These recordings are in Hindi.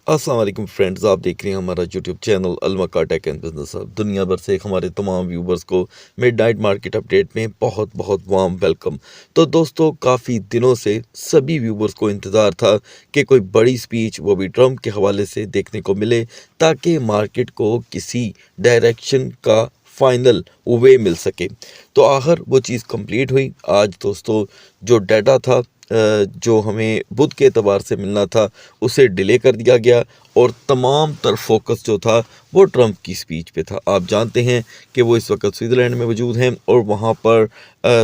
अस्सलाम वालेकुम फ्रेंड्स, आप देख रहे हैं हमारा यूट्यूब चैनल अलमका टेक एंड बिजनेस हब। दुनिया भर से हमारे तमाम व्यूवर्स को मिडनाइट मार्केट अपडेट में बहुत बहुत वार्म वेलकम। तो दोस्तों, काफ़ी दिनों से सभी व्यूवर्स को इंतज़ार था कि कोई बड़ी स्पीच, वो भी ट्रंप के हवाले से देखने को मिले, ताकि मार्केट को किसी डायरेक्शन का फाइनल वे मिल सके। तो आखिर वो चीज़ कंप्लीट हुई। आज दोस्तों, जो डाटा था जो हमें बुध के एतबार से मिलना था, उसे डिले कर दिया गया और तमाम तर फोकस जो था वो ट्रंप की स्पीच पे था। आप जानते हैं कि वो इस वक्त स्विट्ज़रलैंड में मौजूद हैं और वहाँ पर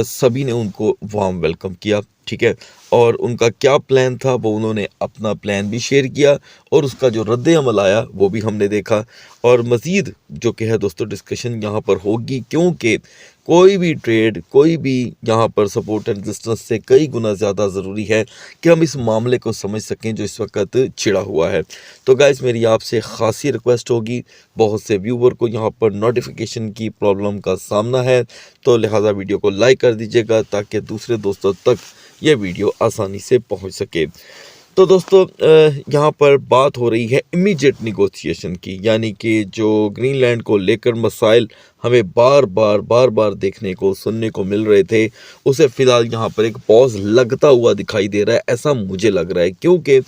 सभी ने उनको वार्म वेलकम किया, ठीक है। और उनका क्या प्लान था, वो उन्होंने अपना प्लान भी शेयर किया और उसका जो रद्द अमल आया वो भी हमने देखा। और मज़ीद जो कि है दोस्तों, डिस्कशन यहाँ पर होगी, क्योंकि कोई भी ट्रेड, कोई भी यहाँ पर सपोर्ट एंड रेजिस्टेंस से कई गुना ज़्यादा ज़रूरी है कि हम इस मामले को समझ सकें जो इस वक्त छिड़ा हुआ है। तो गाइस, मेरी आपसे ख़ासी रिक्वेस्ट होगी, बहुत से व्यूवर को यहाँ पर नोटिफिकेशन की प्रॉब्लम का सामना है, तो लिहाजा वीडियो को लाइक कर दीजिएगा ताकि दूसरे दोस्तों तक ये वीडियो आसानी से पहुँच सके। तो दोस्तों, यहाँ पर बात हो रही है इमीडिएट निगोशिएशन की, यानी कि जो ग्रीनलैंड को लेकर मसाइल हमें बार बार देखने को सुनने को मिल रहे थे, उसे फ़िलहाल यहाँ पर एक पॉज लगता हुआ दिखाई दे रहा है, ऐसा मुझे लग रहा है। क्योंकि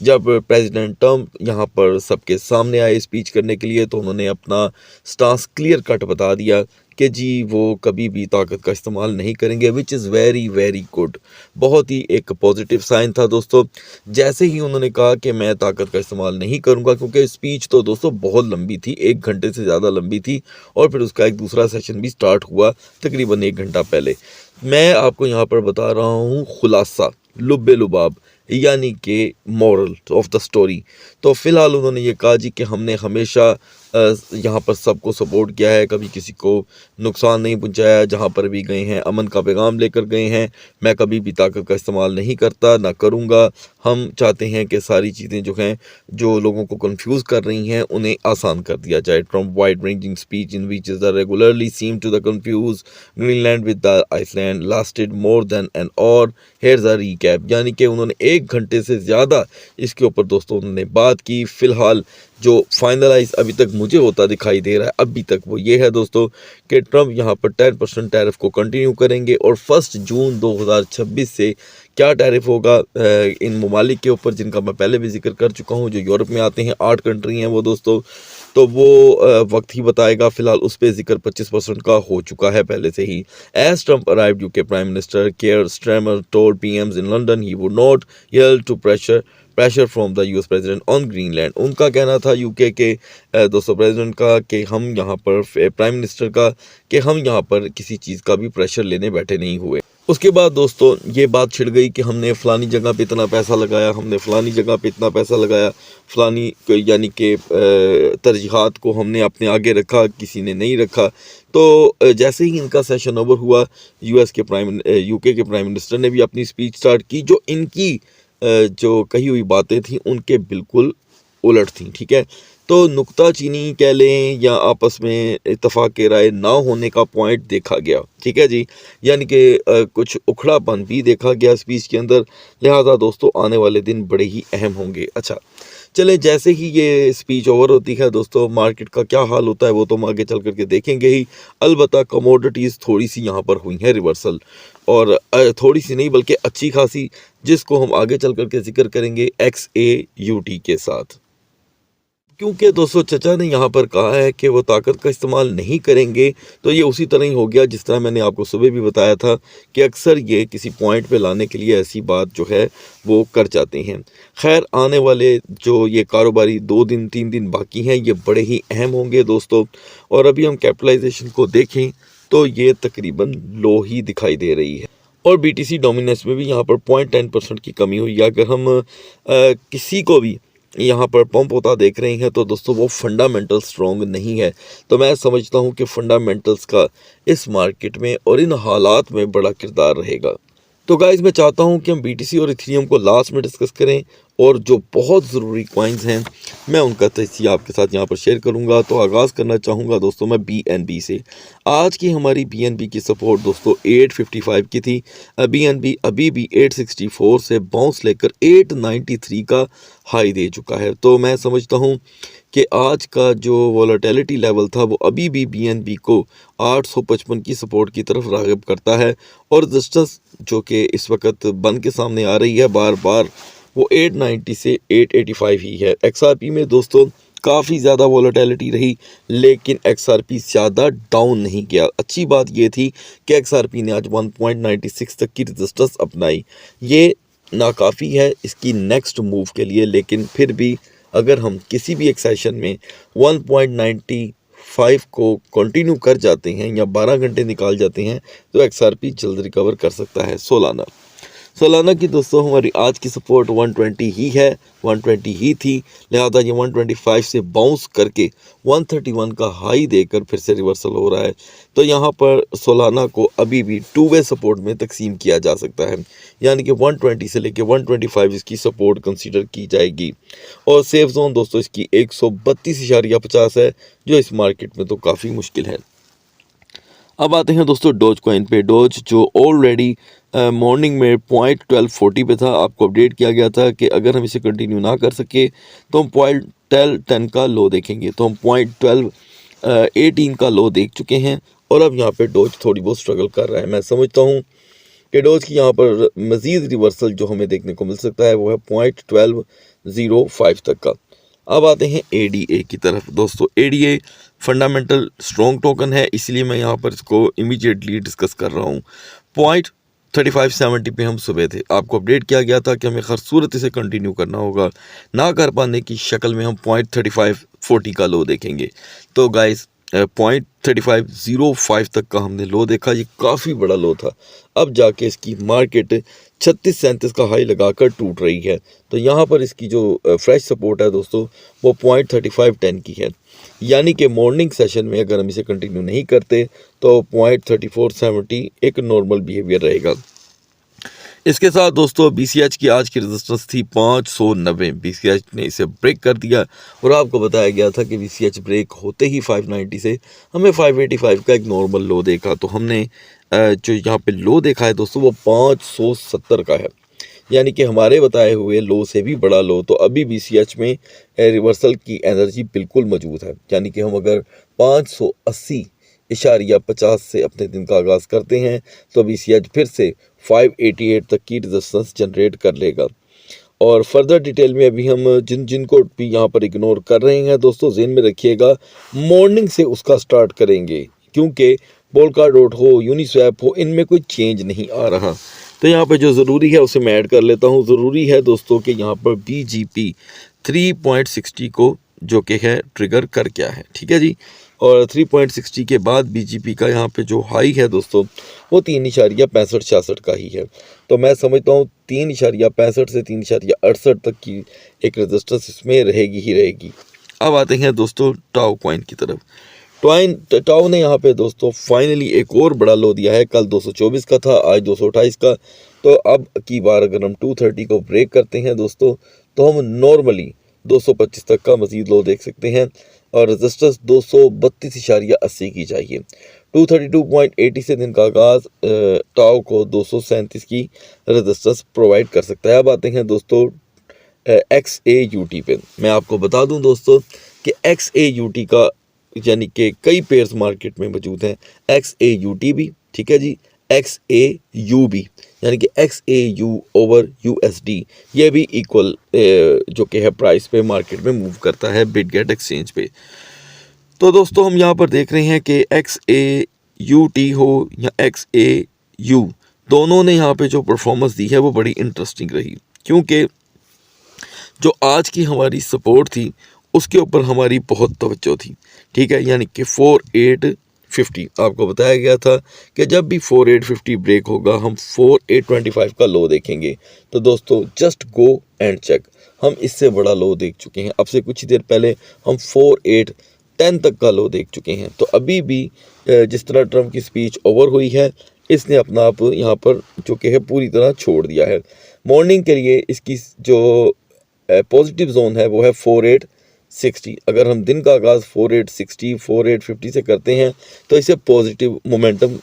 जब प्रेसिडेंट ट्रंप यहाँ पर सबके सामने आए स्पीच करने के लिए, तो उन्होंने अपना स्टांस क्लियर कट बता दिया कि जी वो कभी भी ताकत का इस्तेमाल नहीं करेंगे, which is very very good. बहुत ही एक पॉजिटिव साइन था दोस्तों। जैसे ही उन्होंने कहा कि मैं ताकत का इस्तेमाल नहीं करूंगा, क्योंकि स्पीच तो दोस्तों बहुत लंबी थी, 1 घंटे से ज़्यादा लंबी थी, और फिर उसका एक दूसरा सेशन भी स्टार्ट हुआ तकरीबन 1 घंटा पहले। मैं आपको यहाँ पर बता रहा हूँ खुलासा, लुब्बे लुबाब, यानी कि मॉरल ऑफ द स्टोरी। तो फ़िलहाल उन्होंने ये कहा जी कि हमने हमेशा यहाँ पर सबको सपोर्ट किया है, कभी किसी को नुकसान नहीं पहुँचाया, जहाँ पर भी गए हैं अमन का पैगाम लेकर गए हैं। मैं कभी भी ताकत का इस्तेमाल नहीं करता, ना करूँगा। हम चाहते हैं कि सारी चीज़ें जो हैं, जो लोगों को कंफ्यूज कर रही हैं, उन्हें आसान कर दिया जाए। Trump wide ranging speech in which is regularly seem to the confuse Greenland with the Iceland lasted more than an hour here's a recap, यानी कि उन्होंने 1 घंटे से ज़्यादा इसके ऊपर दोस्तों उन्होंने बात की। फ़िलहाल जो फाइनलाइज अभी तक मुझे होता दिखाई दे रहा है अभी तक, वो ये है दोस्तों कि ट्रंप यहाँ पर 10% टैरिफ को कंटिन्यू करेंगे, और 1 जून 2026 से क्या टैरिफ होगा इन ममालिक के ऊपर, जिनका मैं पहले भी जिक्र कर चुका हूँ, जो यूरोप में आते हैं, 8 कंट्री हैं वो दोस्तों, तो वो वक्त ही बताएगा। फिलहाल उस पर जिक्र 25% का हो चुका है पहले से ही। As Trump arrived, UK prime minister Keir Starmer told PMs in London he would not yield to pressure from the US president on Greenland. उनका कहना था यूके के दोस्तों प्रेसिडेंट का कि हम यहाँ पर, प्राइम मिनिस्टर का, कि हम यहाँ पर किसी चीज़ का भी प्रेशर लेने बैठे नहीं हुए। उसके बाद दोस्तों ये बात छिड़ गई कि हमने फ़लानी जगह पे इतना पैसा लगाया, हमने फ़लानी जगह पे इतना पैसा लगाया, फ़लानी यानी कि तरजीहात को हमने अपने आगे रखा, किसी ने नहीं रखा। तो जैसे ही इनका सेशन ओवर हुआ, यूके के प्राइम मिनिस्टर ने भी अपनी स्पीच स्टार्ट की, जो इनकी जो कही हुई बातें थी उनके बिल्कुल उलट थी, ठीक है। तो नुक्ताचीनी कह लें या आपस में इत्तफाक राय ना होने का पॉइंट देखा गया, ठीक है जी, यानी कि कुछ उखड़ापन भी देखा गया स्पीच के अंदर। लिहाजा दोस्तों आने वाले दिन बड़े ही अहम होंगे। अच्छा, चलें, जैसे ही ये स्पीच ओवर होती है दोस्तों, मार्केट का क्या हाल होता है वो तो हम आगे चल करके देखेंगे ही। अलबत्ता कमोडिटीज़ थोड़ी सी यहाँ पर हुई हैं रिवर्सल, और थोड़ी सी नहीं बल्कि अच्छी खासी, जिसको हम आगे चल करके जिक्र करेंगे XAUT के साथ। क्योंकि दोस्तों चचा ने यहाँ पर कहा है कि वो ताकत का इस्तेमाल नहीं करेंगे, तो ये उसी तरह ही हो गया जिस तरह मैंने आपको सुबह भी बताया था कि अक्सर ये किसी पॉइंट पे लाने के लिए ऐसी बात जो है वो कर जाते हैं। खैर, आने वाले जो ये कारोबारी 2 दिन 3 दिन बाकी हैं, ये बड़े ही अहम होंगे दोस्तों। और अभी हम कैपिटलाइजेशन को देखें तो ये तकरीबन लो ही दिखाई दे रही है, और BTC डोमिनेंस में भी यहाँ पर 0.10% की कमी हुई है। अगर हम किसी को भी यहाँ पर पंप होता देख रहे हैं तो दोस्तों वो फंडामेंटल स्ट्रॉन्ग नहीं है। तो मैं समझता हूँ कि फंडामेंटल्स का इस मार्केट में और इन हालात में बड़ा किरदार रहेगा। तो गाइस, मैं चाहता हूँ कि हम BTC और इथेरियम को लास्ट में डिस्कस करें, और जो बहुत ज़रूरी कॉइन्स हैं मैं उनका तजज़िया आपके साथ यहाँ पर शेयर करूँगा। तो आगाज़ करना चाहूँगा दोस्तों मैं BNB से। आज की हमारी BNB की सपोर्ट दोस्तों 855 की थी। BNB अभी भी 864 से बाउंस लेकर 893 का हाई दे चुका है। तो मैं समझता हूँ कि आज का जो वॉलेटिलिटी लेवल था वो अभी भी BNB को 855 की सपोर्ट की तरफ राग़िब करता है, और रेजिस्टेंस जो कि इस वक्त बन के सामने आ रही है बार बार वो 890 से 885 ही है। XRP में दोस्तों काफ़ी ज़्यादा वॉलेटिलिटी रही, लेकिन XRP ज़्यादा डाउन नहीं गया। अच्छी बात ये थी कि XRP ने आज 1.96 तक की रेजिस्टेंस अपनाई। ये नाकाफ़ी है इसकी नेक्स्ट मूव के लिए, लेकिन फिर भी अगर हम किसी भी एक सेशन में 1.95 को कंटिन्यू कर जाते हैं या 12 घंटे निकाल जाते हैं तो XRP जल्द रिकवर कर सकता है। सोलाना की दोस्तों हमारी आज की सपोर्ट 120 ही है, 120 ही थी, लिहाजा ये 125 से बाउंस करके 131 का हाई देकर फिर से रिवर्सल हो रहा है। तो यहाँ पर सोलाना को अभी भी टू वे सपोर्ट में तकसीम किया जा सकता है, यानी कि 120 से लेके 125 इसकी सपोर्ट कंसीडर की जाएगी। और सेफ जोन दोस्तों इसकी 132.50 है, जो इस मार्केट में तो काफ़ी मुश्किल है। अब आते हैं दोस्तों डोज कॉइन पे। डोज जो ऑलरेडी मॉर्निंग में 0.1240 पे था, आपको अपडेट किया गया था कि अगर हम इसे कंटिन्यू ना कर सके तो हम 0.10 का लो देखेंगे। तो हम 0.1218 का लो देख चुके हैं, और अब यहाँ पे डोज थोड़ी बहुत स्ट्रगल कर रहा है। मैं समझता हूँ कि डोज की यहाँ पर मज़ीद रिवर्सल जो हमें देखने को मिल सकता है वो है 0.1205 तक का। अब आते हैं ADA की तरफ। दोस्तों ADA फंडामेंटल स्ट्रॉन्ग टोकन है, इसलिए मैं यहाँ पर इसको इमीडिएटली डिस्कस कर रहा हूँ। 0.3570 पे हम सुबह थे, आपको अपडेट किया गया था कि हमें हर सूरत इसे कंटिन्यू करना होगा, ना कर पाने की शक्ल में हम 0.3540 का लो देखेंगे। तो गाइस 0.3505 तक का हमने लो देखा, ये काफ़ी बड़ा लो था। अब जाके इसकी मार्केट 3637 का हाई लगाकर टूट रही है। तो यहाँ पर इसकी जो फ्रेश सपोर्ट है दोस्तों वो 0.3510 की है, यानी कि मॉर्निंग सेशन में अगर हम इसे कंटिन्यू नहीं करते तो 0.3470 एक नॉर्मल बिहेवियर रहेगा। इसके साथ दोस्तों BCH की आज की रेजिस्टेंस थी 590। BCH ने इसे ब्रेक कर दिया, और आपको बताया गया था कि BCH ब्रेक होते ही 590 से हमें 585 का एक नॉर्मल लो देखा। तो हमने जो यहाँ पे लो देखा है दोस्तों वो 570 का है, यानी कि हमारे बताए हुए लो से भी बड़ा लो। तो अभी BCH में रिवर्सल की एनर्जी बिल्कुल मौजूद है, यानी कि हम अगर 580.50 से अपने दिन का आगाज़ करते हैं तो BCH फिर से 588 तक की रेजिस्टेंस जनरेट कर लेगा। और फर्दर डिटेल में अभी हम जिनको भी यहाँ पर इग्नोर कर रहे हैं दोस्तों ज़हन में रखिएगा, मॉर्निंग से उसका स्टार्ट करेंगे, क्योंकि पोलकाडॉट हो, यूनिस्वैप हो, इनमें कोई चेंज नहीं आ रहा। तो यहाँ पर जो ज़रूरी है उसे मैं ऐड कर लेता हूँ। ज़रूरी है दोस्तों कि यहाँ पर BGP 3.60 को जो कि है ट्रिगर कर क्या है, ठीक है जी। और 3.60 के बाद BGP का यहाँ पे जो हाई है दोस्तों वो 3.6566 का ही है। तो मैं समझता हूँ 3.65 से 3.68 तक की एक रेजिस्टेंस इसमें रहेगी ही रहेगी। अब आते हैं दोस्तों टाओ कॉइन की तरफ। टाओ ने यहाँ पे दोस्तों फाइनली एक और बड़ा लो दिया है। कल 224 का था, आज 228 का। तो अब की बार अगर हम 230 को ब्रेक करते हैं दोस्तों तो हम नॉर्मली 225 तक का मजीद लो देख सकते हैं, और रेजिस्टेंस 232.80 की चाहिए। 232.80 से दिन का आगाज़ टाओ को 237 की रेजिस्टेंस प्रोवाइड कर सकता है। अब आते हैं दोस्तों XAUT पे। मैं आपको बता दूं दोस्तों कि XAUT का यानी कि कई पेयर्स मार्केट में मौजूद हैं, XAUT भी, ठीक है जी, XAU भी, यानी कि XAU ओवर USD ये भी इक्वल जो कि है प्राइस पे मार्केट में मूव करता है बिटगेट एक्सचेंज पे। तो दोस्तों हम यहाँ पर देख रहे हैं कि XAUT हो या XAU, दोनों ने यहाँ पे जो परफॉर्मेंस दी है वो बड़ी इंटरेस्टिंग रही, क्योंकि जो आज की हमारी सपोर्ट थी उसके ऊपर हमारी बहुत तवज्जो थी, ठीक है, यानी कि 4850 आपको बताया गया था कि जब भी 4850 ब्रेक होगा हम 4825 का लो देखेंगे। तो दोस्तों जस्ट गो एंड चेक, हम इससे बड़ा लो देख चुके हैं। अब से कुछ ही देर पहले हम 4810 तक का लो देख चुके हैं। तो अभी भी जिस तरह ट्रम्प की स्पीच ओवर हुई है, इसने अपना आप यहाँ पर जो कि है पूरी तरह छोड़ दिया है। मॉर्निंग के लिए इसकी जो पॉजिटिव जोन है वो है 4860। अगर हम दिन का आगाज़ 4860 4850 से करते हैं तो इसे पॉजिटिव मोमेंटम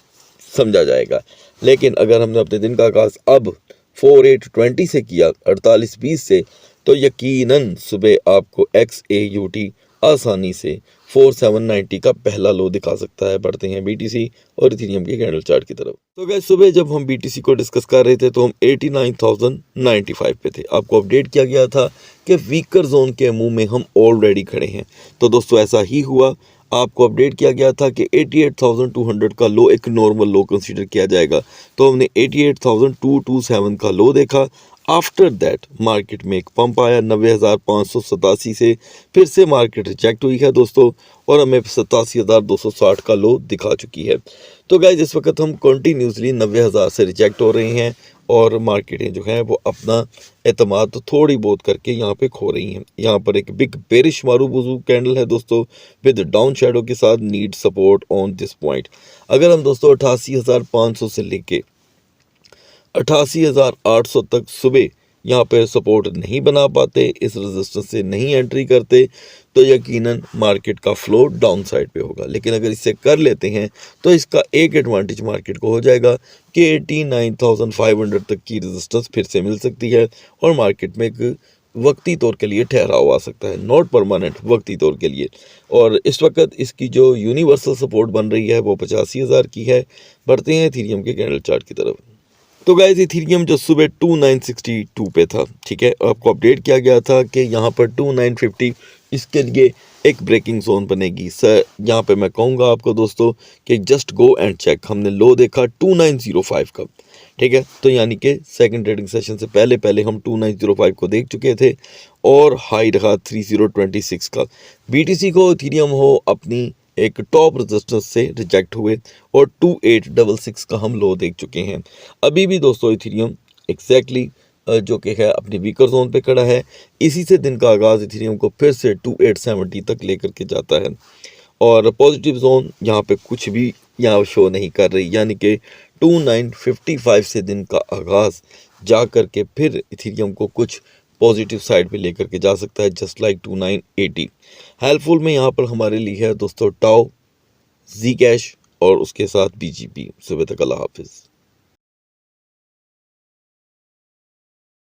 समझा जाएगा। लेकिन अगर हमने अपने दिन का आगाज़ अब 4820 से किया, 4820 से, तो यकीनन सुबह आपको XAUT आसानी से 4790 का पहला लो दिखा सकता है। बढ़ते हैं BTC और इथेरियम के कैंडल चार्ट की तरफ। तो गाइस सुबह जब हम BTC को डिस्कस कर रहे थे तो हम 89,095 पे थे। आपको अपडेट किया गया था कि वीकर जोन के मुंह में हम ऑलरेडी खड़े हैं। तो दोस्तों ऐसा ही हुआ। आपको अपडेट किया गया था कि 88,200 का लो एक नॉर्मल लो कंसीडर किया जाएगा। तो हमने 88,227 का लो देखा। आफ्टर दैट मार्केट में एक पंप आया 90,587 से, फिर से मार्केट रिजेक्ट हुई है दोस्तों और हमें 87,260 का लो दिखा चुकी है। तो गाइस इस वक्त हम कंटिन्यूसली 90,000 से रिजेक्ट हो रहे हैं और मार्केटें जो हैं वो अपना एतमाद तो थोड़ी बहुत करके यहाँ पे खो रही हैं। यहाँ पर एक बिग बेरिश मारूबुजू कैंडल है दोस्तों विद डाउन शैडो के साथ, need support on this point. अगर हम दोस्तों 88,500 से लेके 88,800 तक सुबह यहाँ पे सपोर्ट नहीं बना पाते, इस रेजिस्टेंस से नहीं एंट्री करते, तो यकीनन मार्केट का फ्लो डाउन साइड पे होगा। लेकिन अगर इसे कर लेते हैं तो इसका एक एडवांटेज मार्केट को हो जाएगा कि 89,500 तक की रेजिस्टेंस फिर से मिल सकती है और मार्केट में एक वक्ती तौर के लिए ठहराव आ सकता है, नॉट परमानेंट, वक्ती तौर के लिए। और इस वक्त इसकी जो यूनिवर्सल सपोर्ट बन रही है वो 85,000 की है। बढ़ते हैं इथेरियम के कैंडल चार्ट की तरफ। तो गाइस इथेरियम जो सुबह 2962 पे था, ठीक है, आपको अपडेट किया गया था कि यहाँ पर 2950 इसके लिए एक ब्रेकिंग जोन बनेगी। सर यहाँ पे मैं कहूँगा आपको दोस्तों कि जस्ट गो एंड चेक। हमने लो देखा 2905 का, ठीक है, तो यानी कि सेकंड ट्रेडिंग सेशन से पहले पहले हम 2905 को देख चुके थे और हाई रहा 3026 का। BTC को इथेरियम हो अपनी एक टॉप रेजिस्टेंस से रिजेक्ट हुए और 2866 का हम लो देख चुके हैं। अभी भी दोस्तों इथेरियम एग्जैक्टली जो कि है अपनी वीकर जोन पे खड़ा है। इसी से दिन का आगाज़ इथेरियम को फिर से 2870 तक लेकर के जाता है और पॉजिटिव जोन यहाँ पे कुछ भी यहाँ शो नहीं कर रही, यानी कि 2955 से दिन का आगाज़ जा कर के फिर इथेरियम को कुछ पॉजिटिव साइड पे लेकर के जा सकता है, जस्ट लाइक 2980। हेल्पफुल में यहाँ पर हमारे लिए है दोस्तों टाओ, जी कैश और उसके साथ BGP। सुबह तक अल्लाह हाफिज़।